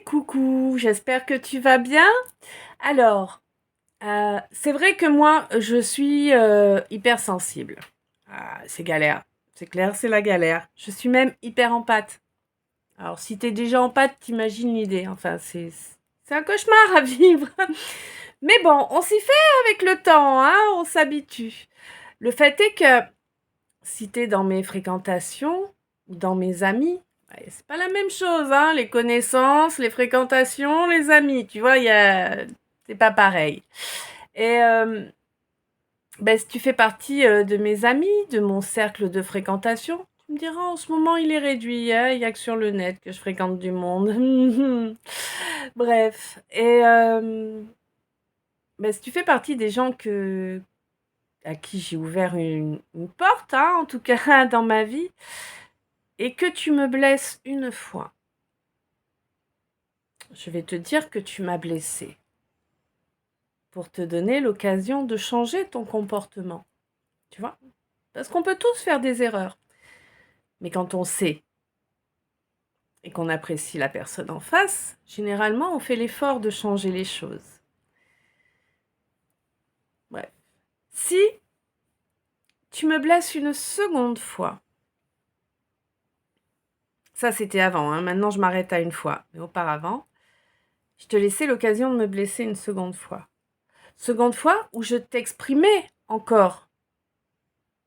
coucou, j'espère que tu vas bien. Alors, c'est vrai que moi, je suis hypersensible. Ah, c'est galère, c'est clair, c'est la galère. Je suis même hyper empathe. Alors, si t'es déjà empathe, t'imagines l'idée. Enfin, c'est un cauchemar à vivre. Mais bon, on s'y fait avec le temps, hein, on s'habitue. Le fait est que si t'es dans mes fréquentations ou dans mes amis, ouais, c'est pas la même chose, hein, les connaissances, les fréquentations, les amis, tu vois, c'est pas pareil. Et si tu fais partie de mes amis, de mon cercle de fréquentation, tu me diras en ce moment il est réduit, hein, il y a que sur le net que je fréquente du monde. Bref, et si tu fais partie des gens à qui j'ai ouvert une porte, hein, en tout cas dans ma vie, et que tu me blesses une fois, je vais te dire que tu m'as blessé pour te donner l'occasion de changer ton comportement. Tu vois? Parce qu'on peut tous faire des erreurs. Mais quand on sait et qu'on apprécie la personne en face, généralement, on fait l'effort de changer les choses. Bref. Si tu me blesses une seconde fois, ça c'était avant, hein, maintenant je m'arrête à une fois, mais auparavant, je te laissais l'occasion de me blesser une seconde fois. Seconde fois où je t'exprimais encore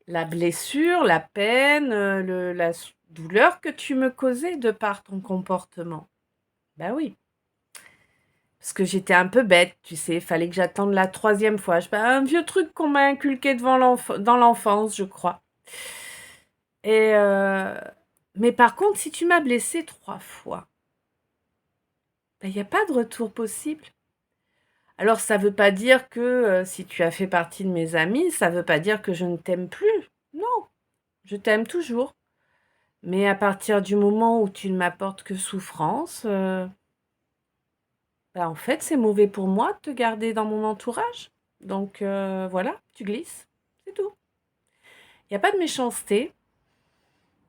la blessure, la peine, la douleur que tu me causais de par ton comportement. Ben oui. Parce que j'étais un peu bête, tu sais, fallait que j'attende la troisième fois. Un vieux truc qu'on m'a inculqué dans l'enfance, je crois. Et mais par contre, si tu m'as blessé 3 fois, il n'y a pas de retour possible. Alors ça veut pas dire que si tu as fait partie de mes amis, ça veut pas dire que je ne t'aime plus. Non, je t'aime toujours. Mais à partir du moment où tu ne m'apportes que souffrance, en fait, c'est mauvais pour moi de te garder dans mon entourage. Donc voilà, tu glisses, c'est tout. Il n'y a pas de méchanceté,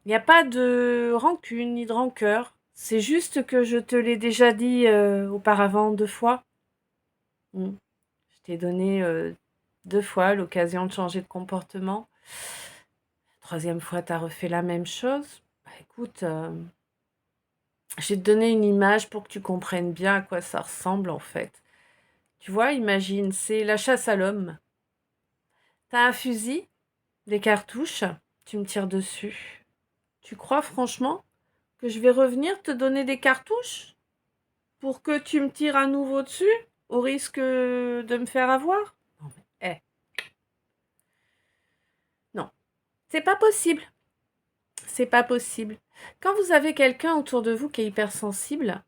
il n'y a pas de rancune ni de rancœur. C'est juste que je te l'ai déjà dit auparavant 2 fois. Je t'ai donné 2 fois l'occasion de changer de comportement. La troisième fois, tu as refait la même chose. Écoute, je vais te donner une image pour que tu comprennes bien à quoi ça ressemble en fait. Tu vois, imagine, c'est la chasse à l'homme. T'as un fusil, des cartouches, tu me tires dessus. Tu crois franchement que je vais revenir te donner des cartouches pour que tu me tires à nouveau dessus, au risque de me faire avoir? Non, mais, non, c'est pas possible. C'est pas possible. Quand vous avez quelqu'un autour de vous qui est hypersensible,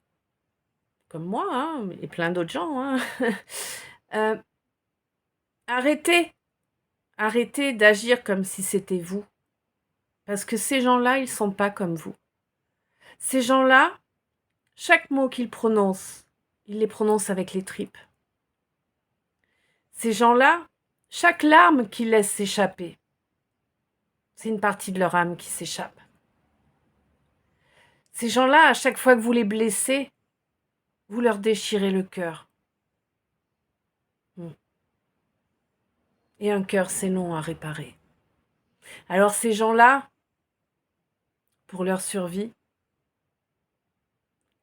comme moi, hein, et plein d'autres gens, hein, euh, arrêtez, arrêtez d'agir comme si c'était vous. Parce que ces gens-là, ils sont pas comme vous. Ces gens-là, chaque mot qu'ils prononcent, ils les prononcent avec les tripes. Ces gens-là, chaque larme qu'ils laissent s'échapper, c'est une partie de leur âme qui s'échappe. Ces gens-là, à chaque fois que vous les blessez, vous leur déchirez le cœur. Et un cœur, c'est long à réparer. Alors ces gens-là, pour leur survie,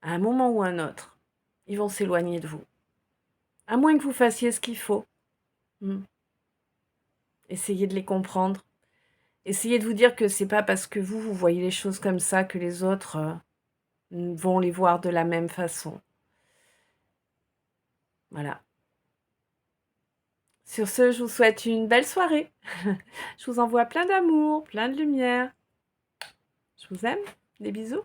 à un moment ou un autre, ils vont s'éloigner de vous. À moins que vous fassiez ce qu'il faut. Essayez de les comprendre. Essayez de vous dire que c'est pas parce que vous voyez les choses comme ça que les autres vont les voir de la même façon. Voilà. Sur ce, je vous souhaite une belle soirée. Je vous envoie plein d'amour, plein de lumière. Je vous aime. Des bisous.